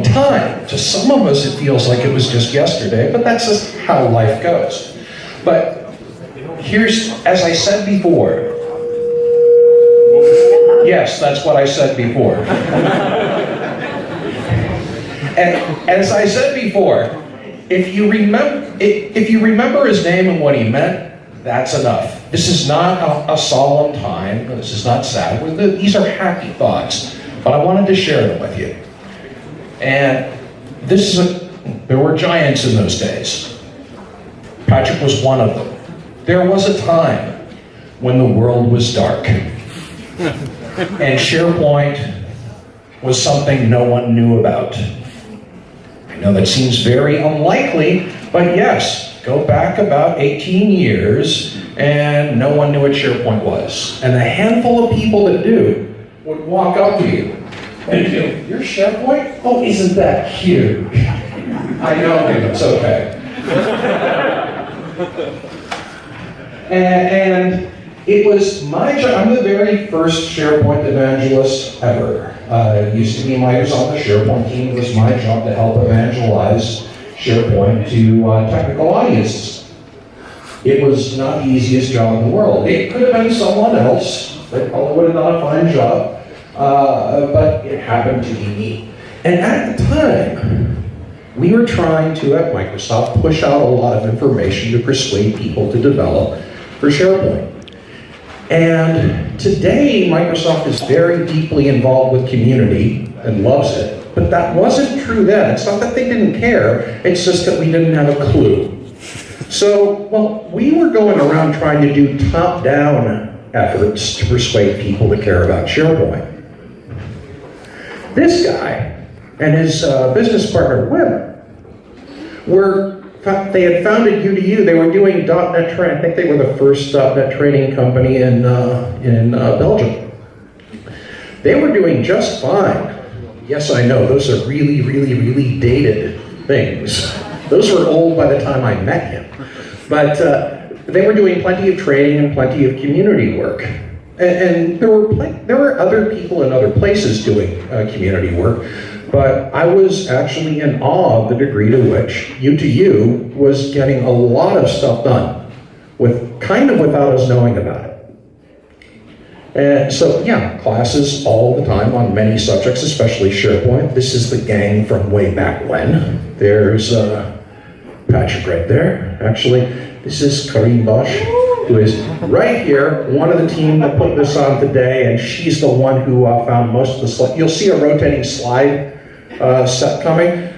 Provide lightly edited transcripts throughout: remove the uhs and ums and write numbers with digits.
time. To some of us, it feels like it was just yesterday, but that's just how life goes. But here's, as I said before, yes, that's what I said before. And as I said before, if you remember his name and what he meant, that's enough. This is not a solemn time. This is not sad. These are happy thoughts, but I wanted to share them with you. And there were giants in those days. Patrick was one of them. There was a time when the world was dark. And SharePoint was something no one knew about. I know that seems very unlikely, but yes, go back about 18 years and no one knew what SharePoint was. And a handful of people that do would walk up to you and do, "Your SharePoint? Oh, isn't that huge?" I know, it's okay. And it was my job. I'm the very first SharePoint evangelist ever. It used to be Microsoft, the SharePoint team. It was my job to help evangelize SharePoint to technical audiences. It was not the easiest job in the world. It could have been someone else. They probably would have done a fine job. But it happened to be me. And at the time, we were trying to, at Microsoft, push out a lot of information to persuade people to develop for SharePoint. And today, Microsoft is very deeply involved with community and loves it, but that wasn't true then. It's not that they didn't care, it's just that we didn't have a clue. So, well, we were going around trying to do top-down efforts to persuade people to care about SharePoint. This guy and his business partner, Wim, they had founded U2U. They were doing .NET training. I think they were the first .NET training company in Belgium. They were doing just fine. Yes, I know, those are really, really, really dated things. Those were old by the time I met him. But they were doing plenty of training and plenty of community work. And there were other people in other places doing community work, but I was actually in awe of the degree to which U2U was getting a lot of stuff done, kind of without us knowing about it. And so, yeah, classes all the time on many subjects, especially SharePoint. This is the gang from way back when. There's Patrick right there. Actually, this is Karim Bosch, who is right here, one of the team that put this on today, and she's the one who found most of the slides. You'll see a rotating slide set coming.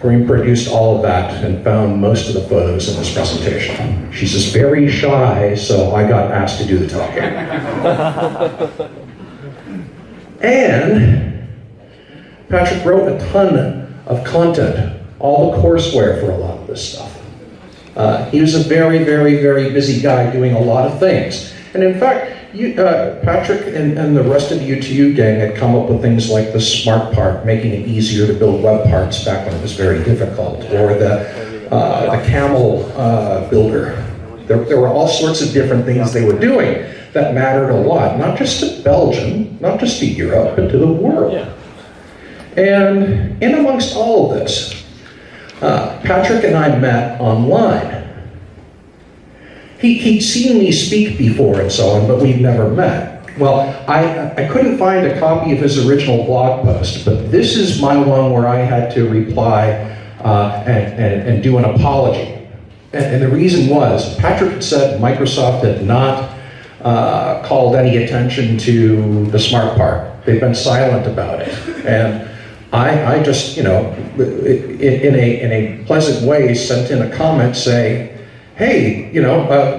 Karim produced all of that and found most of the photos in this presentation. She's just very shy, so I got asked to do the talking. And Patrick wrote a ton of content, all the courseware for a lot of this stuff. He was a very, very, very busy guy doing a lot of things. And in fact, Patrick and the rest of the U2U gang had come up with things like the smart part, making it easier to build web parts back when it was very difficult, or the camel builder. There were all sorts of different things they were doing that mattered a lot, not just to Belgium, not just to Europe, but to the world. And in amongst all of this, Patrick and I met online. He'd seen me speak before and so on, but we'd never met. Well, I couldn't find a copy of his original blog post, but this is my one where I had to reply and do an apology. And the reason was, Patrick had said Microsoft had not called any attention to the smart part. They've been silent about it. And I just, in a pleasant way, sent in a comment saying, hey,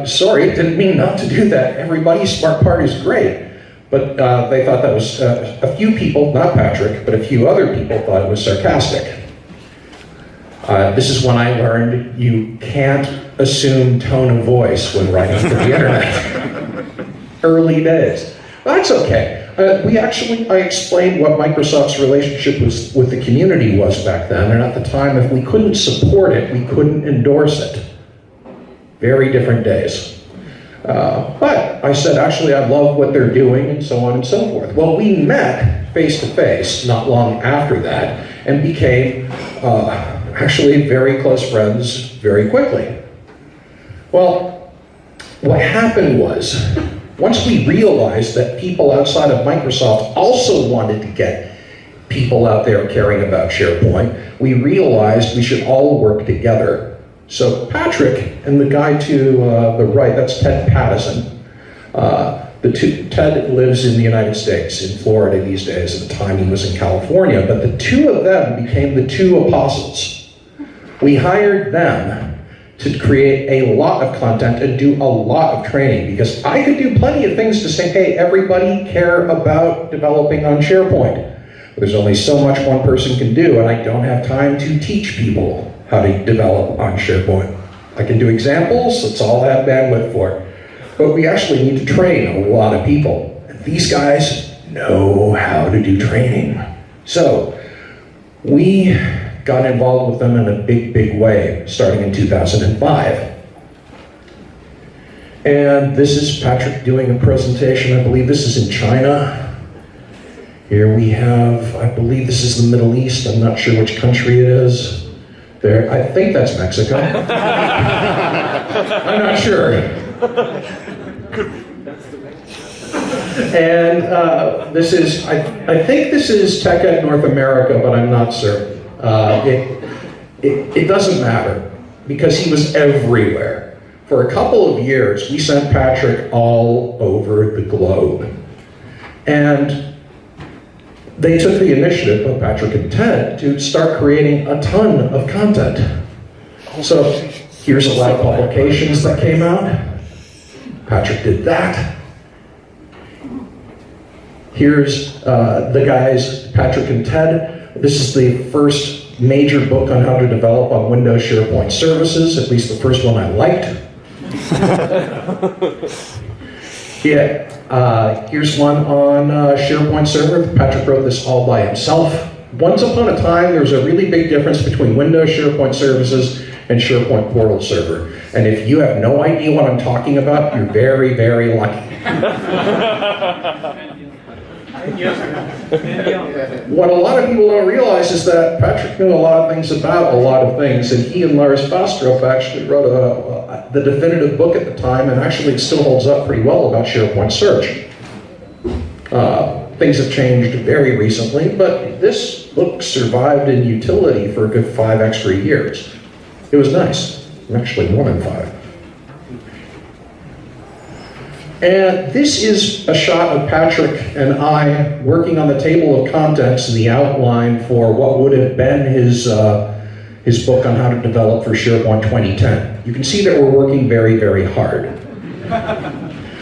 sorry, didn't mean not to do that. Everybody's smart part is great. But they thought that was, a few people, not Patrick, but a few other people thought it was sarcastic. This is when I learned you can't assume tone of voice when writing for the internet. Early days. Well, that's okay. I explained what Microsoft's relationship with the community was back then, and at the time, if we couldn't support it, we couldn't endorse it. Very different days. But I said, actually, I love what they're doing, and so on and so forth. Well, we met face to face not long after that, and became actually very close friends very quickly. Well, what happened was, once we realized that people outside of Microsoft also wanted to get people out there caring about SharePoint, we realized we should all work together. So Patrick and the guy to the right, that's Ted Pattison. Ted lives in the United States, in Florida these days. At the time he was in California, but the two of them became the two apostles. We hired them to create a lot of content and do a lot of training, because I could do plenty of things to say, hey, everybody care about developing on SharePoint. But there's only so much one person can do, and I don't have time to teach people how to develop on SharePoint. I can do examples, that's all I have bandwidth for. But we actually need to train a lot of people. And these guys know how to do training. So we got involved with them in a big, big way, starting in 2005. And this is Patrick doing a presentation. I believe this is in China. Here we have, I believe this is the Middle East. I'm not sure which country it is. There, I think that's Mexico. I'm not sure. And this is, I think this is TechEd North America, but I'm not certain. It doesn't matter, because he was everywhere. For a couple of years, we sent Patrick all over the globe. And they took the initiative, of Patrick and Ted, to start creating a ton of content. So here's a lot of publications that came out. Patrick did that. Here's the guys, Patrick and Ted. This is the first major book on how to develop on Windows SharePoint services, at least the first one I liked. Yeah, here's one on SharePoint Server. Patrick wrote this all by himself. Once upon a time, there was a really big difference between Windows SharePoint services and SharePoint Portal Server. And if you have no idea what I'm talking about, you're very, very lucky. What a lot of people don't realize is that Patrick knew a lot of things about a lot of things, and he and Lars Bastrop actually wrote the definitive book at the time, and actually it still holds up pretty well about SharePoint Search. Things have changed very recently, but this book survived in utility for a good 5 extra years. It was nice, actually more than 5. And this is a shot of Patrick and I working on the table of contents and the outline for what would have been his book on how to develop for SharePoint 2010. You can see that we're working very, very hard.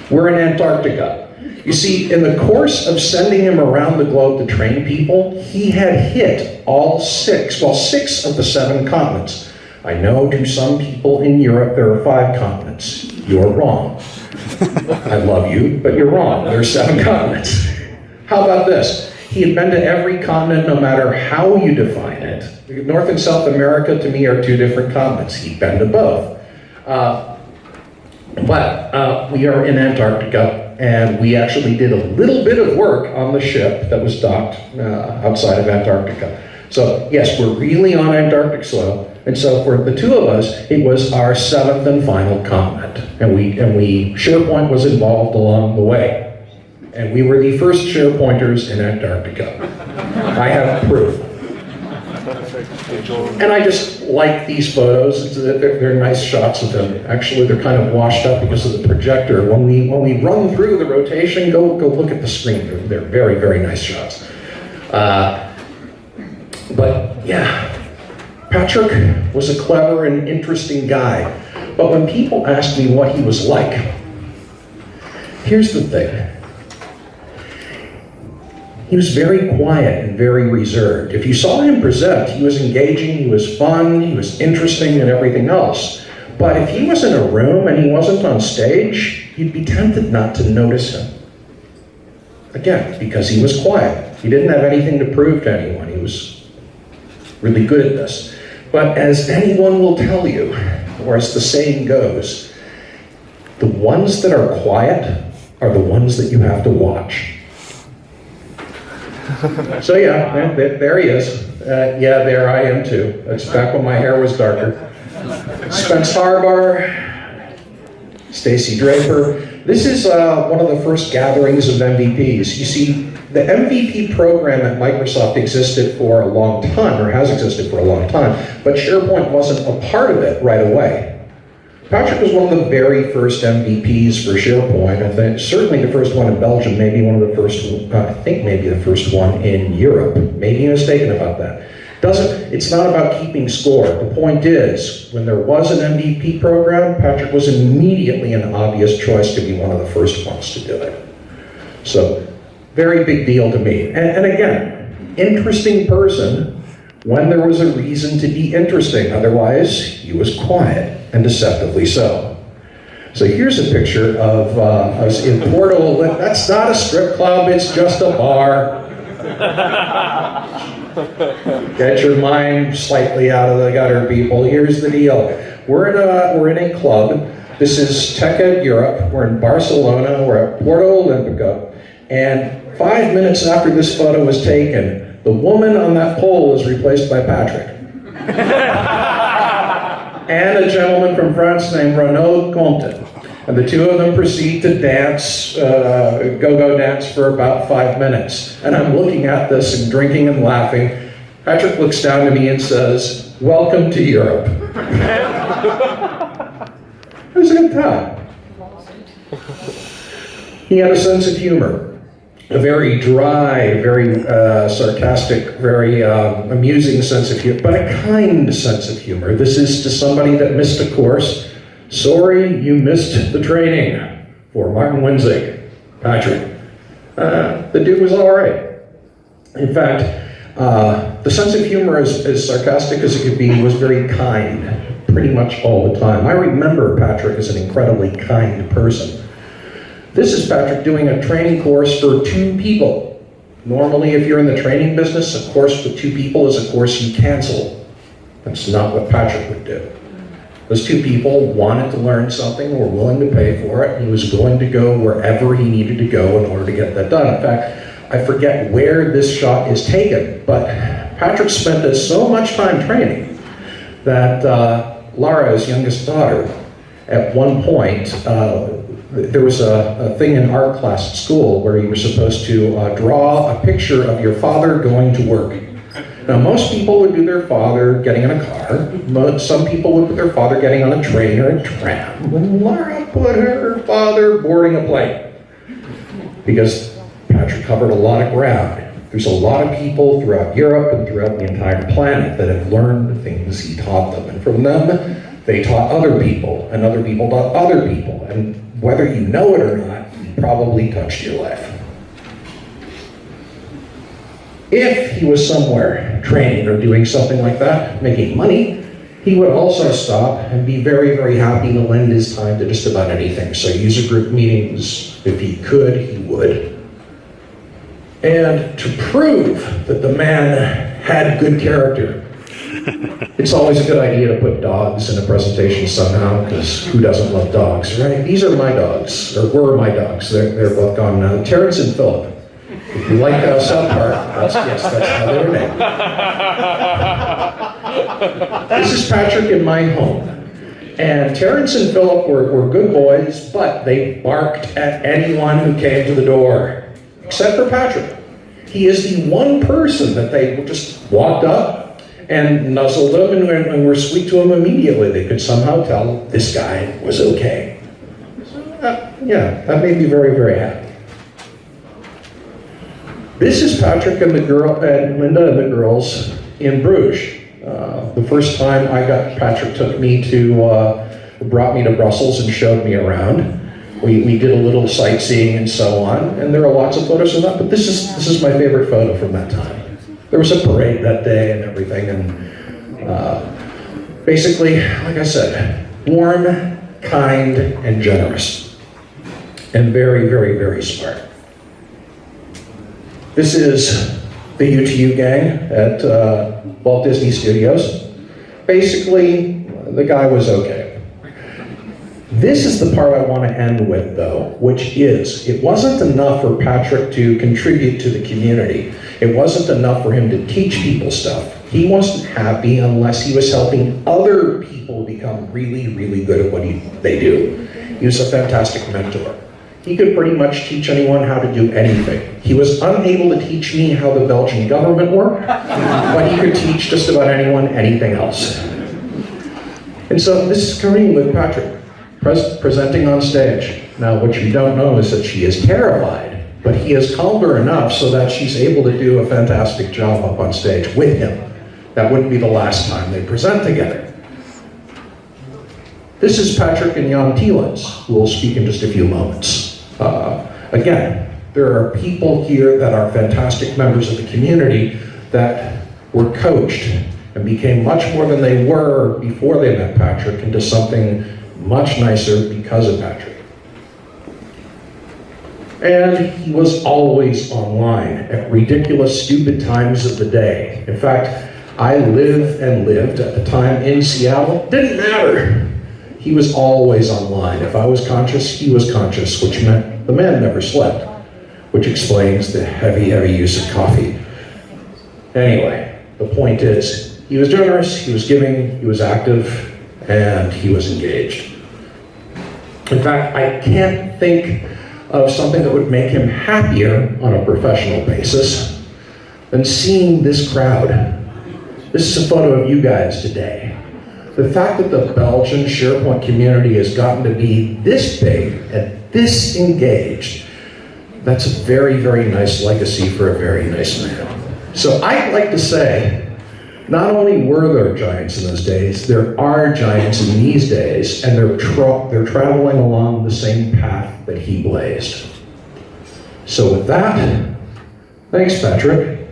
We're in Antarctica. You see, in the course of sending him around the globe to train people, he had hit all 6 of the 7 continents. I know to some people in Europe there are 5 continents. You're wrong. I love you, but you're wrong. There are 7 continents. How about this? He had been to every continent, no matter how you define it. North and South America, to me, are 2 different continents. He'd been to both. But we are in Antarctica, and we actually did a little bit of work on the ship that was docked outside of Antarctica. So, yes, we're really on Antarctic soil. And so for the 2 of us, it was our 7th and final continent. And SharePoint was involved along the way. And we were the first SharePointers in Antarctica. I have proof. And I just like these photos. They're nice shots of them. Actually, they're kind of washed up because of the projector. When we run through the rotation, go look at the screen. They're very, very nice shots. But yeah. Patrick was a clever and interesting guy, but when people asked me what he was like, here's the thing. He was very quiet and very reserved. If you saw him present, he was engaging, he was fun, he was interesting and everything else. But if he was in a room and he wasn't on stage, you'd be tempted not to notice him. Again, because he was quiet. He didn't have anything to prove to anyone. He was really good at this. But as anyone will tell you, or as the saying goes, The ones that are quiet are the ones that you have to watch. So yeah, there he is. Yeah, there I am too. That's back when my hair was darker. Spence Harbar, Stacy Draper. This is one of the first gatherings of MVPs. You see, the MVP program at Microsoft existed for a long time, or has existed for a long time, but SharePoint wasn't a part of it right away. Patrick was one of the very first MVPs for SharePoint. I think certainly the first one in Belgium, maybe one of the first, I think maybe the first one in Europe. Maybe mistaken about that. It's not about keeping score. The point is, when there was an MVP program, Patrick was immediately an obvious choice to be one of the first ones to do it. So, very big deal to me. And again, interesting person when there was a reason to be interesting. Otherwise, he was quiet, and deceptively so. So here's a picture of us in Porto. That's not a strip club, it's just a bar. Get your mind slightly out of the gutter, people. Here's the deal. We're in a club. This is TechEd Europe. We're in Barcelona. We're at Porto Olímpico. And 5 minutes after this photo was taken, the woman on that pole is replaced by Patrick. And a gentleman from France named Renaud Conte. And the two of them proceed to dance, go-go dance for about 5 minutes. And I'm looking at this and drinking and laughing. Patrick looks down to me and says, "Welcome to Europe." It was a good time. He had a sense of humor. A very dry, very sarcastic, very amusing sense of humor, but a kind sense of humor. This is to somebody that missed a course. Sorry, you missed the training. For Martin Winzig, Patrick. The dude was all right. In fact, the sense of humor, as sarcastic as it could be, was very kind, pretty much all the time. I remember Patrick as an incredibly kind person. This is Patrick doing a training course for 2 people. Normally, if you're in the training business, a course with 2 people is a course you cancel. That's not what Patrick would do. Those 2 people wanted to learn something, were willing to pay for it, and he was going to go wherever he needed to go in order to get that done. In fact, I forget where this shot is taken, but Patrick spent so much time training that Lara, his youngest daughter, at one point, there was a thing in art class at school where you were supposed to draw a picture of your father going to work. Now, most people would do their father getting in a car. Some people would put their father getting on a train or a tram. And Lara put her father boarding a plane. Because Patrick covered a lot of ground. There's a lot of people throughout Europe and throughout the entire planet that have learned the things he taught them. And from them, they taught other people, and other people taught other people. And whether you know it or not, he probably touched your life. If he was somewhere training or doing something like that, making money, he would also stop and be very, very happy to lend his time to just about anything. So user group meetings, if he could, he would. And to prove that the man had good character, it's always a good idea to put dogs in a presentation somehow, because who doesn't love dogs, right? These are my dogs, or were my dogs. They're both gone now. Terrence and Philip. If you like South Park, that's how they were named. This is Patrick in my home. And Terrence and Philip were good boys, but they barked at anyone who came to the door, except for Patrick. He is the one person that they just walked up and nuzzled him and were sweet to him immediately. They could somehow tell this guy was okay. So, yeah, that made me very, very happy. This is Patrick and Linda and the girls in Bruges. The first time Patrick brought me to Brussels and showed me around. We did a little sightseeing and so on, and there are lots of photos of that, but this is my favorite photo from that time. There was a parade that day and everything, and basically, like I said, warm, kind, and generous, and very, very, very smart. This is the UTU gang at Walt Disney Studios. Basically, the guy was okay. This is the part I want to end with, though, which is, it wasn't enough for Patrick to contribute to the community. It wasn't enough for him to teach people stuff. He wasn't happy unless he was helping other people become really, really good at what they do. He was a fantastic mentor. He could pretty much teach anyone how to do anything. He was unable to teach me how the Belgian government worked, but he could teach just about anyone anything else. And so this is Karine with Patrick, presenting on stage. Now, what you don't know is that she is terrified, but he has calmed her enough so that she's able to do a fantastic job up on stage with him. That wouldn't be the last time they present together. This is Patrick and Jan Tielens, who will speak in just a few moments. Again, there are people here that are fantastic members of the community that were coached and became much more than they were before they met Patrick into something much nicer because of Patrick. And he was always online at ridiculous, stupid times of the day. In fact, I lived at the time in Seattle. Didn't matter. He was always online. If I was conscious, he was conscious, which meant the man never slept, which explains the heavy, heavy use of coffee. Anyway, the point is, he was generous, he was giving, he was active, and he was engaged. In fact, I can't think of something that would make him happier on a professional basis than seeing this crowd. This is a photo of you guys today. The fact that the Belgian SharePoint community has gotten to be this big and this engaged, that's a very, very nice legacy for a very nice man. So I'd like to say, not only were there giants in those days, there are giants in these days, and they're traveling along the same path that he blazed. So with that, thanks, Patrick.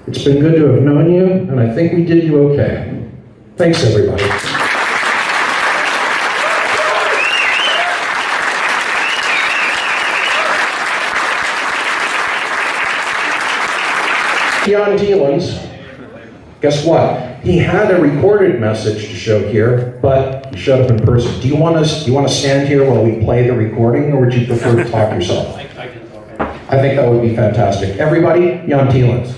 It's been good to have known you, and I think we did you okay. Thanks, everybody. Jan Tielens, guess what? He had a recorded message to show here, but he showed up in person. Do you want to stand here while we play the recording, or would you prefer to talk yourself? I can talk. I think that would be fantastic. Everybody, Jan Tielens.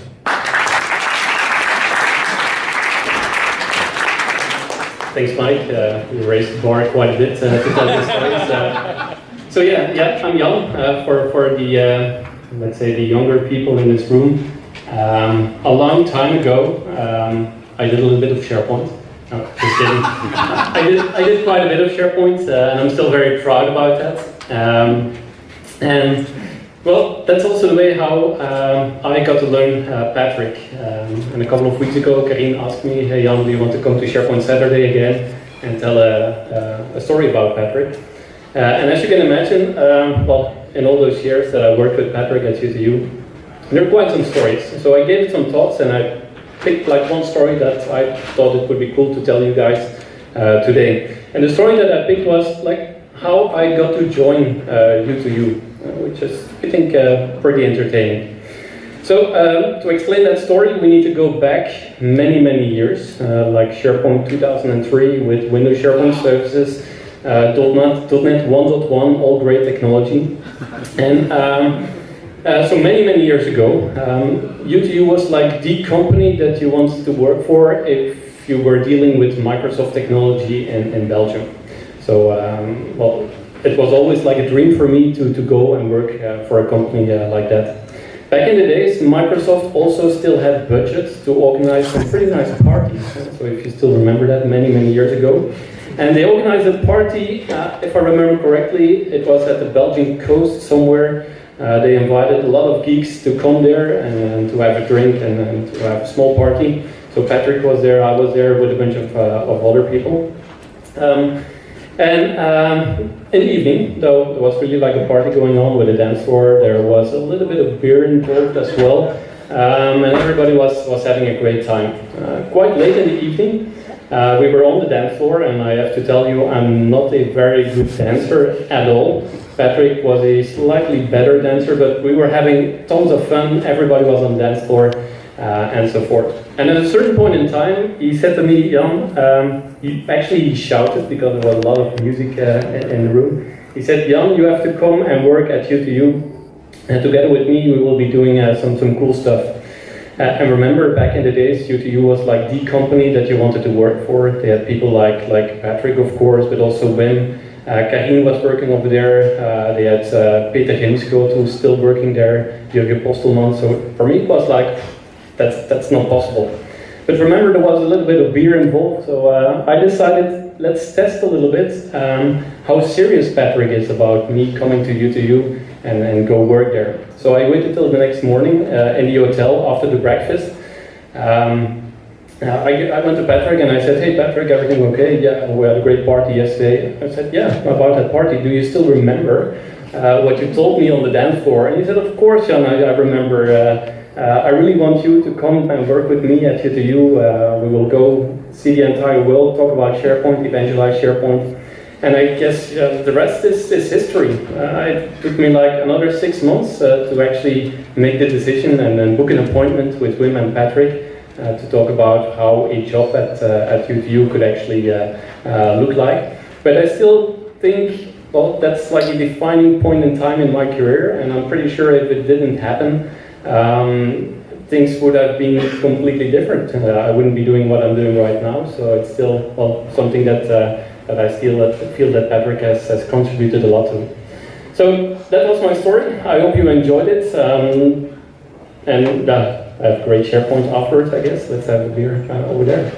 Thanks, Mike. You raised the bar quite a bit to tell this story. So yeah, I'm Jan. For the let's say the younger people in this room, a long time ago, I did a little bit of SharePoint. No, just kidding. I did quite a bit of SharePoint, and I'm still very proud about that. And well, that's also the way how I got to learn Patrick. And a couple of weeks ago, Karine asked me, "Hey Jan, do you want to come to SharePoint Saturday again and tell a story about Patrick?" And as you can imagine, well, in all those years that I worked with Patrick at UTU, there are quite some stories. So I gave it some thoughts, and I picked like one story that I thought it would be cool to tell you guys today. And the story that I picked was like how I got to join UTU, which is, I think, pretty entertaining. So to explain that story, we need to go back many, many years, like SharePoint 2003 with Windows SharePoint services, .NET 1.1, all great technology. And so many, many years ago, UTU was like the company that you wanted to work for if you were dealing with Microsoft technology in Belgium. So, well, it was always like a dream for me to go and work for a company like that. Back in the days, Microsoft also still had budgets to organize some pretty nice parties. So if you still remember that, many, many years ago. And they organized a party, if I remember correctly, it was at the Belgian coast somewhere. They invited a lot of geeks to come there and to have a drink and to have a small party. So Patrick was there, I was there with a bunch of other people. In the evening, though, there was really like a party going on with a dance floor. There was a little bit of beer involved as well, and everybody was having a great time. Quite late in the evening, we were on the dance floor, and I have to tell you, I'm not a very good dancer at all. Patrick was a slightly better dancer, but we were having tons of fun. Everybody was on the dance floor, and so forth. And at a certain point in time, he said to me, Jan, he shouted because there was a lot of music in the room. He said, Jan, you have to come and work at U2U, and together with me, we will be doing some cool stuff. And remember, back in the days, U2U was like the company that you wanted to work for. They had people like Patrick, of course, but also Wim. Karin was working over there. They had Peter Heemschoot, who's still working there, Jurgen Postelman. So for me, it was like, that's not possible. But remember, there was a little bit of beer involved, so I decided, let's test a little bit how serious Patrick is about me coming to U2U and go work there. So I waited till the next morning in the hotel after the breakfast. I went to Patrick and I said, hey Patrick, everything okay? Yeah, we had a great party yesterday. I said, yeah, about that party, do you still remember what you told me on the dance floor? And he said, of course, Jan, I remember. I really want you to come and work with me at U2U. We will go see the entire world, talk about SharePoint, evangelize SharePoint. And I guess the rest is history. It took me like another 6 months to actually make the decision and then book an appointment with Wim and Patrick to talk about how a job at U2U could actually look like. But I still think, well, that's like a defining point in time in my career, and I'm pretty sure if it didn't happen, things would have been completely different. I wouldn't be doing what I'm doing right now, so it's still, well, something that I still feel that Patrick has contributed a lot to. So that was my story. I hope you enjoyed it. And I have great SharePoint afterwards, I guess. Let's have a beer over there.